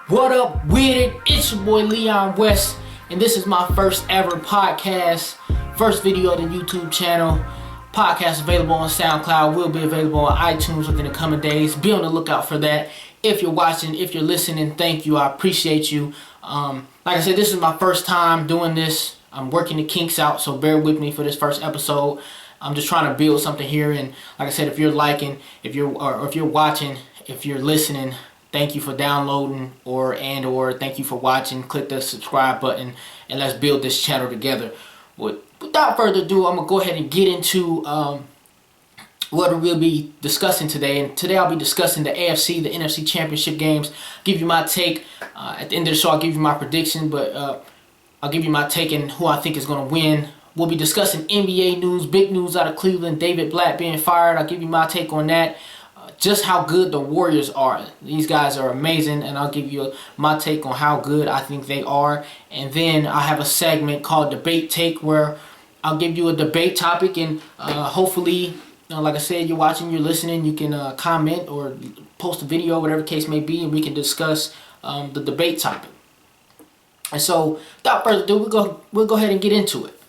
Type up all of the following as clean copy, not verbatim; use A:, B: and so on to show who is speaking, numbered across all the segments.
A: What up with it? It's your boy Leon West, and this is my first ever podcast, first video of the YouTube channel. Podcast available on SoundCloud, will be available on iTunes within the coming days. Be on the lookout for that. If you're watching, if you're listening, thank you. I appreciate you. Like I said, this is my first time doing this. I'm working the kinks out, so bear with me for this first episode. I'm just trying to build something here, and like I said, if you're liking, if you're watching, if you're listening, thank you for downloading or thank you for watching. Click the subscribe button and let's build this channel together. Without further ado, I'm going to go ahead and get into what we'll be discussing today. And today I'll be discussing the AFC, the NFC Championship games. Give you my take. At the end of the show, I'll give you my prediction, but I'll give you my take and who I think is going to win. We'll be discussing NBA news, big news out of Cleveland, David Blatt being fired. I'll give you my take on that. Just how good the Warriors are. These guys are amazing, and I'll give you my take on how good I think they are. And then I have a segment called Debate Take where I'll give you a debate topic, and hopefully, like I said, you're watching, you're listening, you can comment or post a video, whatever the case may be, and we can discuss the debate topic. And so, without further ado, we'll go ahead and get into it.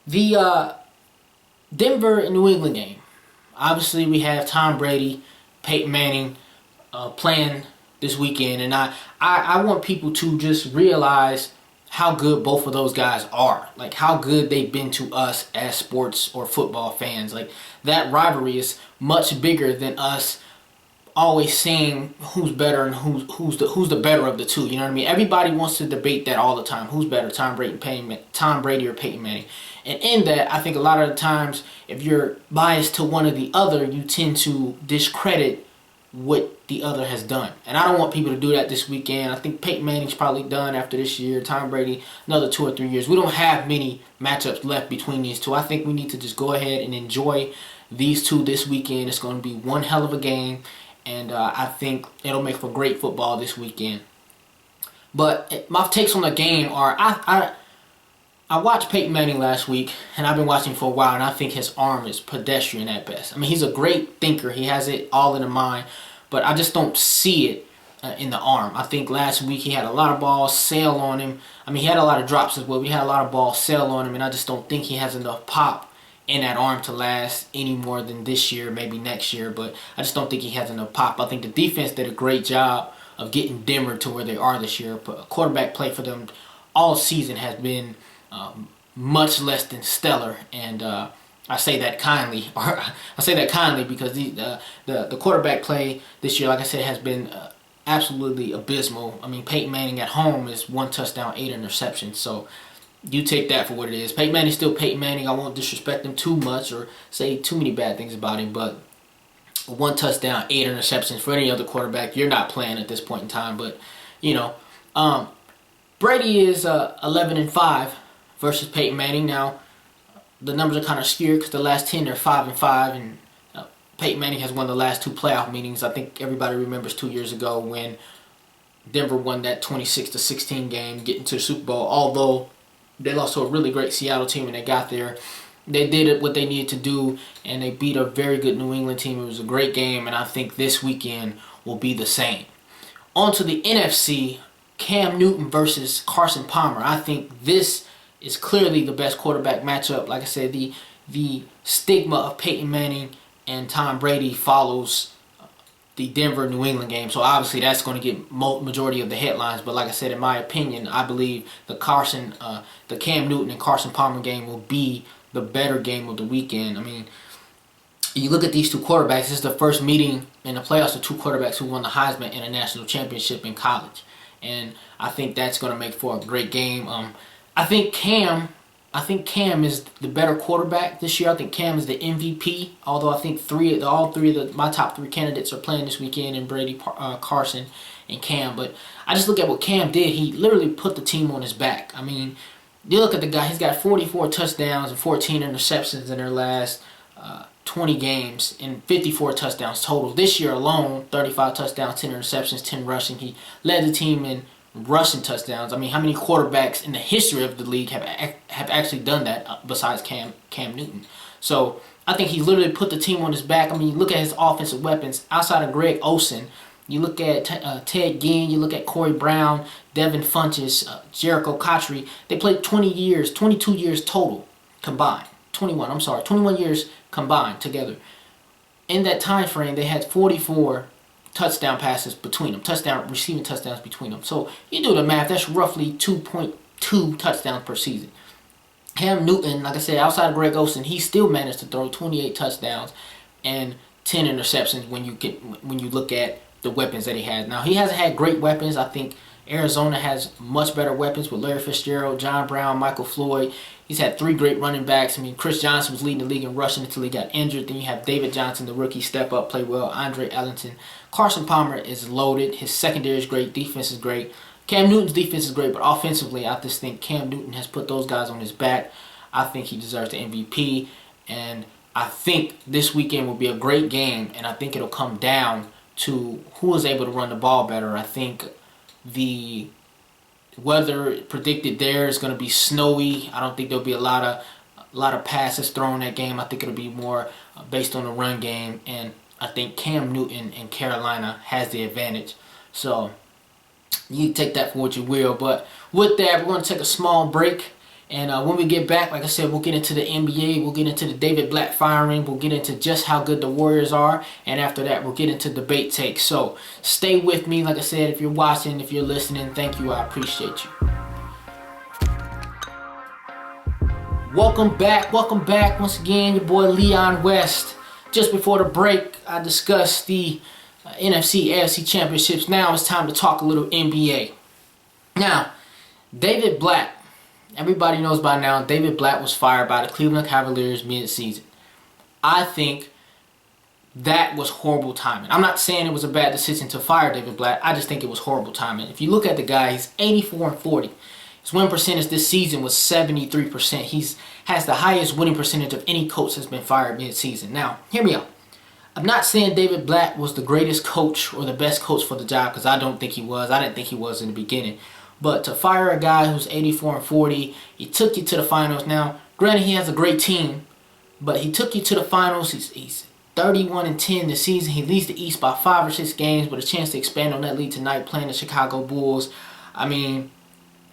A: The Denver and New England game. Obviously, we have Tom Brady, Peyton Manning playing this weekend, and I want people to just realize how good both of those guys are, like how good they've been to us as sports or football fans. Like that rivalry is much bigger than us always saying who's better and who's the better of the two. You know what I mean? Everybody wants to debate that all the time. Who's better, Tom Brady or Peyton Manning? And in that, I think a lot of the times, if you're biased to one or the other, you tend to discredit what the other has done. And I don't want people to do that this weekend. I think Peyton Manning's probably done after this year. Tom Brady, another 2 or 3 years. We don't have many matchups left between these two. I think we need to just go ahead and enjoy these two this weekend. It's going to be one hell of a game. And I think it'll make for great football this weekend. But my takes on the game are, I watched Peyton Manning last week, and I've been watching for a while, and I think his arm is pedestrian at best. I mean, he's a great thinker. He has it all in the mind, but I just don't see it in the arm. I think last week he had a lot of balls sail on him. I mean, he had a lot of drops as well. We had a lot of balls sail on him, and I just don't think he has enough pop in that arm to last any more than this year, maybe next year, but I just don't think he has enough pop. I think the defense did a great job of getting Denver to where they are this year, but quarterback play for them all season has been much less than stellar, and I say that kindly. I say that kindly because the quarterback play this year, like I said, has been absolutely abysmal. I mean, Peyton Manning at home is 1 touchdown, 8 interceptions, so you take that for what it is. Peyton Manning's still Peyton Manning. I won't disrespect him too much or say too many bad things about him, but 1 touchdown, 8 interceptions for any other quarterback, you're not playing at this point in time. But, you know, Brady is 11-5 versus Peyton Manning. Now, the numbers are kind of skewed because the last 10 they're 5-5, and Peyton Manning has won the last 2 playoff meetings. I think everybody remembers 2 years ago when Denver won that 26-16 game, getting to the Super Bowl. Although they lost to a really great Seattle team when they got there, they did what they needed to do, and they beat a very good New England team. It was a great game, and I think this weekend will be the same. On to the NFC, Cam Newton versus Carson Palmer. I think this is clearly the best quarterback matchup. Like I said, the stigma of Peyton Manning and Tom Brady follows the Denver-New England game. So obviously that's going to get majority of the headlines. But like I said, in my opinion, I believe the Cam Newton and Carson Palmer game will be the better game of the weekend. I mean, you look at these two quarterbacks. This is the first meeting in the playoffs of 2 quarterbacks who won the Heisman and a national championship in college. And I think that's going to make for a great game. I think Cam is the better quarterback this year. I think Cam is the MVP. Although I think all three of my top 3 candidates are playing this weekend, in Brady, Carson, and Cam. But I just look at what Cam did. He literally put the team on his back. I mean, you look at the guy. He's got 44 touchdowns and 14 interceptions in their last 20 games and 54 touchdowns total. This year alone, 35 touchdowns, 10 interceptions, 10 rushing. He led the team in rushing touchdowns. I mean, how many quarterbacks in the history of the league have actually done that besides Cam Newton? So I think he literally put the team on his back. I mean, look at his offensive weapons. Outside of Greg Olsen, You look at Ted Ginn, you look at Corey Brown, Devin Funchess, Jericho Cotchery. They played 22 years total combined. 21 years combined together. In that time frame, they had 44 touchdown passes between them, receiving touchdowns between them. So you do the math, that's roughly 2.2 touchdowns per season. Cam Newton, like I said, outside of Greg Olsen, he still managed to throw 28 touchdowns and 10 interceptions when you look at the weapons that he has. Now, he hasn't had great weapons. I think Arizona has much better weapons with Larry Fitzgerald, John Brown, Michael Floyd. He's had 3 great running backs. I mean, Chris Johnson was leading the league in rushing until he got injured. Then you have David Johnson, the rookie, step up, play well. Andre Ellington. Carson Palmer is loaded. His secondary is great. Defense is great. Cam Newton's defense is great, but offensively, I just think Cam Newton has put those guys on his back. I think he deserves the MVP, and I think this weekend will be a great game, and I think it'll come down to who is able to run the ball better. I think the weather predicted there is going to be snowy. I don't think there'll be a lot of passes thrown that game. I think it'll be more based on the run game, and I think Cam Newton in Carolina has the advantage. So you can take that for what you will. But with that, we're going to take a small break. And when we get back, like I said, we'll get into the NBA. We'll get into the David Blatt firing. We'll get into just how good the Warriors are. And after that, we'll get into debate takes. So stay with me. Like I said, if you're watching, if you're listening, thank you. I appreciate you. Welcome back. Welcome back. Once again, your boy Leon West. Just before the break, I discussed the NFC, AFC championships. Now it's time to talk a little NBA. Now, David Blatt. Everybody knows by now, David Blatt was fired by the Cleveland Cavaliers mid-season. I think that was horrible timing. I'm not saying it was a bad decision to fire David Blatt. I just think it was horrible timing. If you look at the guy, he's 84-40. His win percentage this season was 73%. He has the highest winning percentage of any coach that's been fired mid-season. Now, hear me out. I'm not saying David Blatt was the greatest coach or the best coach for the job, because I don't think he was. I didn't think he was in the beginning. But to fire a guy who's 84-40, he took you to the finals. Now, granted, he has a great team, but he took you to the finals. He's 31-10 this season. He leads the East by 5 or 6 games, with a chance to expand on that lead tonight, playing the Chicago Bulls. I mean,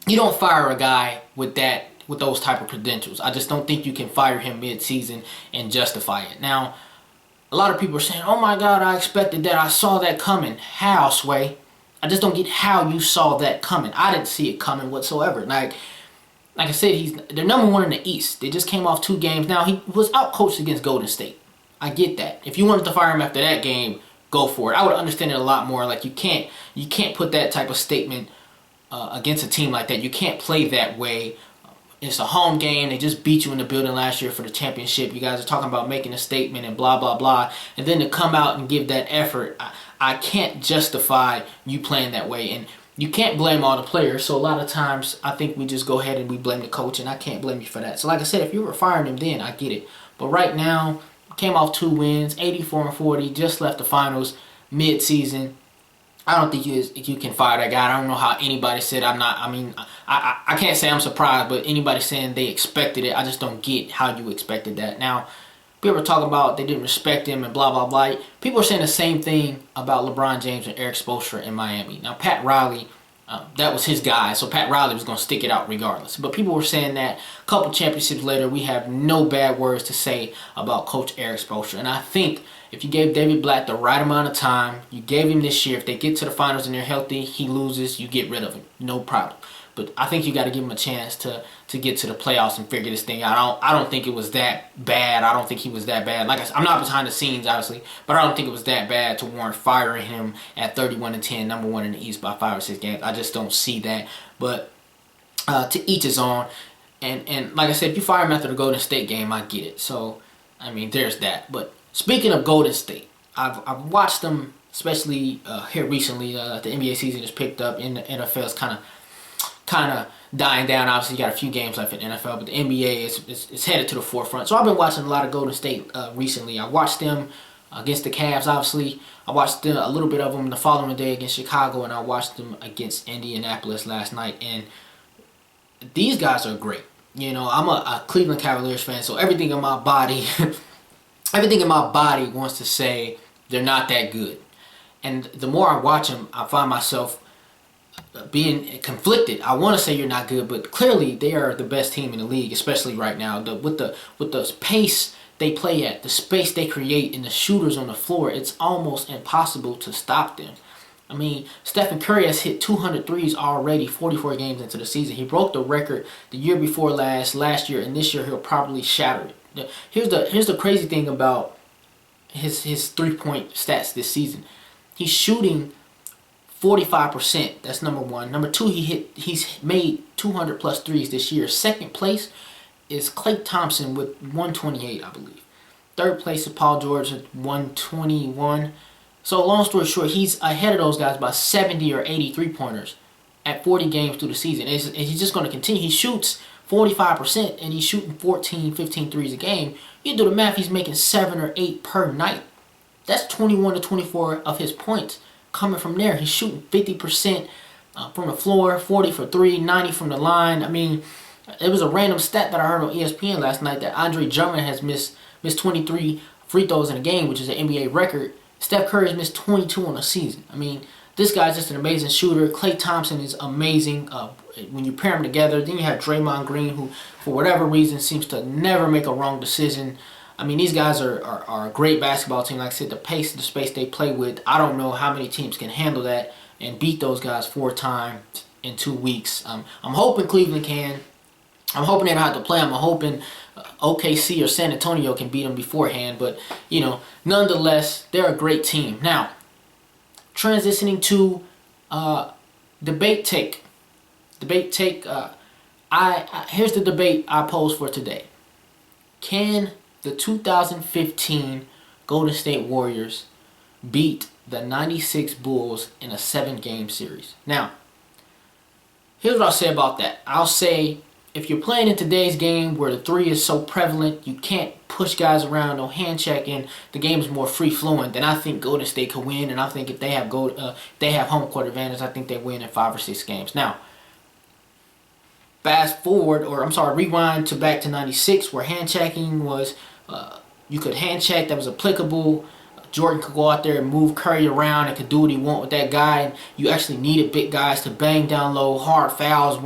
A: you don't fire a guy with those type of credentials. I just don't think you can fire him mid-season and justify it. Now, a lot of people are saying, "Oh my God, I expected that. I saw that coming." How, Sway? I just don't get how you saw that coming. I didn't see it coming whatsoever. Like I said, they're number 1 in the East. They just came off 2 games. Now, he was outcoached against Golden State. I get that. If you wanted to fire him after that game, go for it. I would understand it a lot more. Like, you can't put that type of statement against a team like that. You can't play that way. It's a home game. They just beat you in the building last year for the championship. You guys are talking about making a statement and blah, blah, blah. And then to come out and give that effort, I can't justify you playing that way. And you can't blame all the players. So a lot of times, I think we just go ahead and we blame the coach. And I can't blame you for that. So like I said, if you were firing him then, I get it. But right now, came off 2 wins, 84-40, just left the finals mid-season. I don't think you can fire that guy. I don't know how anybody said I can't say I'm surprised, but anybody saying they expected it, I just don't get how you expected that. Now, people are talking about they didn't respect him and blah, blah, blah. People are saying the same thing about LeBron James and Eric Spoelstra in Miami. Now, Pat Riley, that was his guy, so Pat Riley was going to stick it out regardless. But people were saying that a couple championships later, we have no bad words to say about Coach Eric Spoelstra. And I think if you gave David Blatt the right amount of time, you gave him this year, if they get to the finals and they're healthy, he loses, you get rid of him. No problem. But I think you got to give him a chance to get to the playoffs and figure this thing out. I don't think it was that bad. I don't think he was that bad. Like I said, I'm not behind the scenes, obviously, but I don't think it was that bad to warrant firing him at 31-10, number 1 in the East by 5 or 6 games. I just don't see that. But to each his own. And like I said, if you fire him after the Golden State game, I get it. So, I mean, there's that. But speaking of Golden State, I've watched them, especially here recently. The NBA season has picked up, and the NFL is kind of dying down. Obviously, you got a few games left in the NFL, but the NBA is headed to the forefront. So I've been watching a lot of Golden State recently. I watched them against the Cavs, obviously. I watched a little bit of them the following day against Chicago, and I watched them against Indianapolis last night. And these guys are great. You know, I'm a Cleveland Cavaliers fan, so everything in my body, wants to say they're not that good. And the more I watch him, I find myself being conflicted. I want to say you're not good, but clearly they are the best team in the league, especially right now. With the pace they play at, the space they create, and the shooters on the floor, it's almost impossible to stop them. I mean, Stephen Curry has hit 200 threes already 44 games into the season. He broke the record the year before last year, and this year he'll probably shatter it. Here's the crazy thing about his 3-point stats this season. He's shooting 45%. That's number one. Number two, he's made 200 plus threes this year. Second place is Klay Thompson with 128, I believe. Third place is Paul George at 121. So long story short, he's ahead of those guys by 70 or 80 3-pointers at 40 games through the season. And he's just going to continue. He shoots 45% and he's shooting 14, 15 threes a game. You do the math, he's making 7 or 8 per night. That's 21 to 24 of his points coming from there. He's shooting 50% from the floor, 40 for 3, 90 from the line. I mean, it was a random stat that I heard on ESPN last night that Andre Drummond has missed 23 free throws in a game, which is an NBA record. Steph Curry has missed 22 on the season. I mean, this guy's just an amazing shooter. Klay Thompson is amazing. When you pair them together, then you have Draymond Green, who, for whatever reason, seems to never make a wrong decision. I mean, these guys are a great basketball team. Like I said, the pace, the space they play with, I don't know how many teams can handle that and beat those guys 4 times in 2 weeks. I'm hoping Cleveland can. I'm hoping they don't have to play them. I'm hoping OKC or San Antonio can beat them beforehand. But, you know, nonetheless, they're a great team. Now, transitioning to debate take. Debate take. Here's the debate I posed for today. Can the 2015 Golden State Warriors beat the 96 Bulls in a 7-game series? Now, here's what I'll say about that. I'll say, if you're playing in today's game where the 3 is so prevalent, you can't push guys around, no hand checking, the game is more free flowing, then I think Golden State could win, and I think if they have home court advantage, I think they win in 5 or 6 games. Now, rewind to back to 96 where hand checking was, you could hand check, that was applicable. Jordan could go out there and move Curry around and could do what he want with that guy. And you actually needed big guys to bang down low. Hard fouls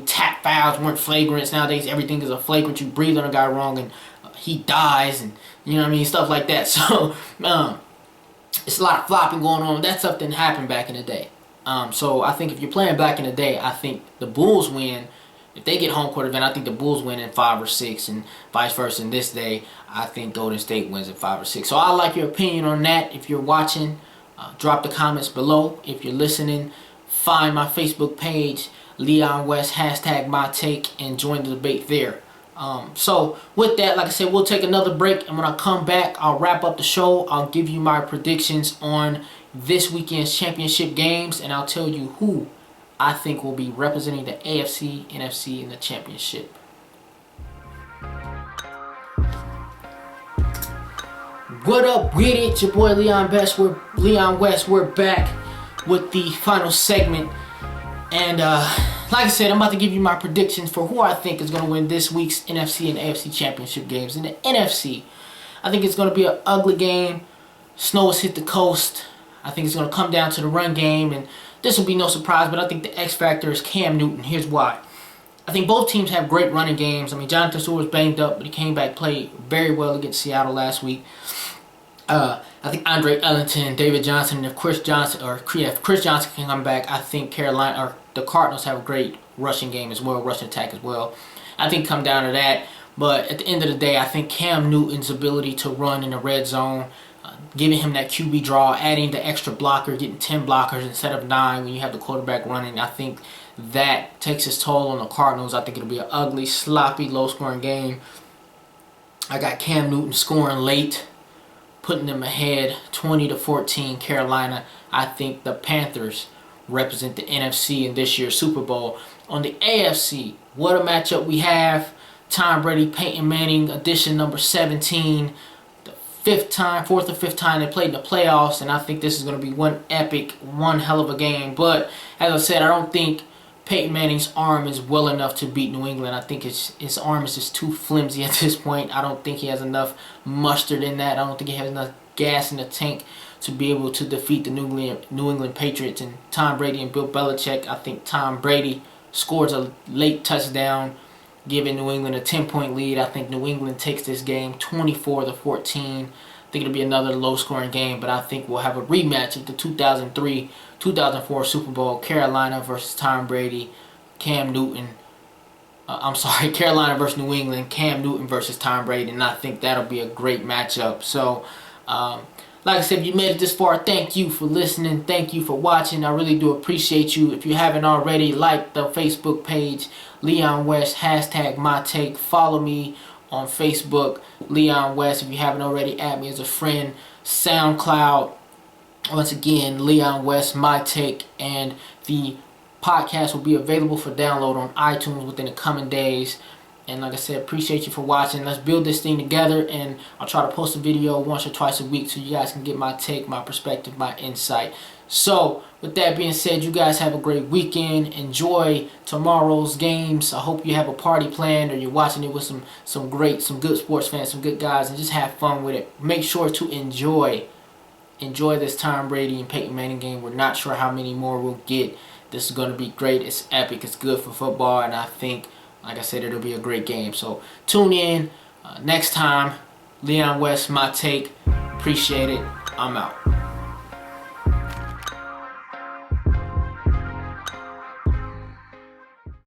A: tap fouls weren't flagrants. Nowadays, everything is a flagrant. You breathe on a guy wrong and he dies, and you know what I mean, stuff like that. So, it's a lot of flopping going on. That stuff didn't happen back in the day. So I think if you're playing back in the day, I think the Bulls win. If they get home court advantage, I think the Bulls win in 5 or 6, and vice versa. In this day, I think Golden State wins in 5 or 6. So I like your opinion on that. If you're watching, drop the comments below. If you're listening, find my Facebook page, Leon West, hashtag MyTake, and join the debate there. So with that, like I said, we'll take another break, and when I come back, I'll wrap up the show. I'll give you my predictions on this weekend's championship games, and I'll tell you who I think will be representing the AFC, NFC in the championship. What up with it? It's your boy Leon West. We're back with the final segment. And like I said, I'm about to give you my predictions for who I think is going to win this week's NFC and AFC championship games. In the NFC, I think it's going to be an ugly game. Snow has hit the coast. I think it's going to come down to the run game, and this will be no surprise, but I think the X factor is Cam Newton. Here's why. I think both teams have great running games. I mean, Jonathan Stewart was banged up, but he came back, played very well against Seattle last week. I think Andre Ellington, David Johnson, and if Chris Johnson can come back, I think the Cardinals have a great rushing game as well, rushing attack as well. I think come down to that, but at the end of the day, I think Cam Newton's ability to run in the red zone, giving him that QB draw, adding the extra blocker, getting 10 blockers instead of 9 when you have the quarterback running, I think that takes its toll on the Cardinals. I think it'll be an ugly, sloppy, low-scoring game. I got Cam Newton scoring late, putting them ahead 20-14 Carolina. I think the Panthers represent the NFC in this year's Super Bowl. On the AFC, what a matchup we have. Tom Brady, Peyton Manning, edition number 17. Fourth or fifth time they played in the playoffs, and I think this is going to be one hell of a game. But as I said, I don't think Peyton Manning's arm is well enough to beat New England. I think his arm is just too flimsy at this point. I don't think he has enough mustard in that. I don't think he has enough gas in the tank to be able to defeat the New England Patriots and Tom Brady and Bill Belichick. I think Tom Brady scores a late touchdown, giving New England a 10-point lead. I think New England takes this game 24-14. I think it'll be another low-scoring game, but I think we'll have a rematch of the 2003-2004 Super Bowl, Carolina versus Tom Brady, Carolina versus New England, Cam Newton versus Tom Brady, and I think that'll be a great matchup. So, like I said, if you made it this far, thank you for listening. Thank you for watching. I really do appreciate you. If you haven't already, like the Facebook page, Leon West, hashtag MyTake. Follow me on Facebook, Leon West. If you haven't already, add me as a friend. SoundCloud, once again, Leon West, MyTake, and the podcast will be available for download on iTunes within the coming days. And like I said, appreciate you for watching. Let's build this thing together, and I'll try to post a video once or twice a week so you guys can get my take, my perspective, my insight. So, with that being said, you guys have a great weekend. Enjoy tomorrow's games. I hope you have a party planned or you're watching it with some good sports fans, some good guys, and just have fun with it. Make sure to enjoy this Tom Brady and Peyton Manning game. We're not sure how many more we'll get. This is going to be great. It's epic. It's good for football, and I think, like I said, it'll be a great game. So tune in next time. Leon West, MyTake. Appreciate it. I'm out.